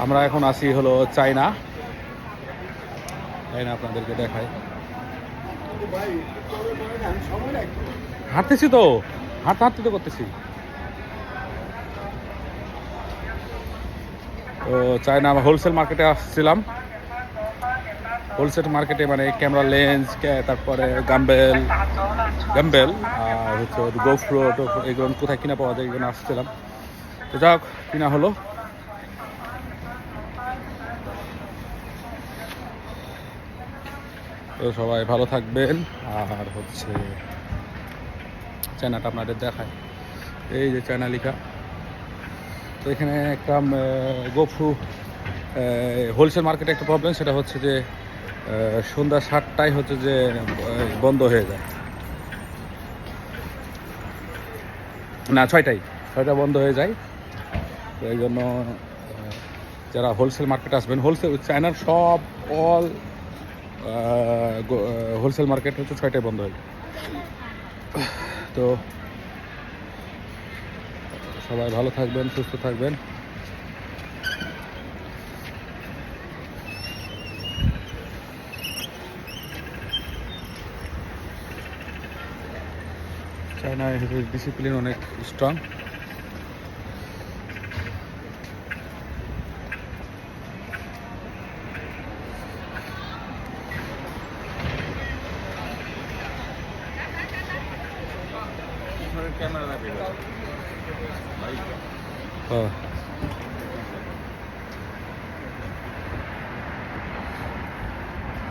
আমরা এখন আসি হলো চায়না। আপনাদেরকে দেখাই। হাঁটতেছি তো, হাঁটতে হাঁটতে তো করতেছি। তো চায়না আমরা হোলসেল মার্কেটে আসছিলাম। হোলসেল মার্কেটে মানে ক্যামেরা লেন্স, তারপরে গাম্বেল আর হচ্ছে গোফ্রো এগুলো কোথায় কিনা পাওয়া যায় এগুলো আসছিলাম। তো যাক কিনা হলো। তো সবাই ভালো থাকবেন। আর হচ্ছে চায়নাটা আপনাদের দেখায়, এই যে চায়না লেখা। তো এখানে একটা গোফ্রু হোলসেল মার্কেটে একটা প্রবলেম, সেটা হচ্ছে যে সন্ধ্যা 7টায় হচ্ছে যে বন্ধ হয়ে যায়, না 6টায় বন্ধ হয়ে যায়। তো এই জন্য যারা হোলসেল মার্কেটে আসবেন, হোলসেল চায়নার সব অল হোলসেল মার্কেট হচ্ছে 6টায় বন্ধ হয়। তো সবাই ভালো থাকবেন, সুস্থ থাকবেন। চায়নায় ডিসিপ্লিন অনেক স্ট্রং।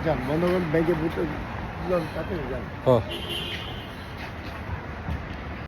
যান বন্ধ করে ব্যাংকের ভিতরে যান।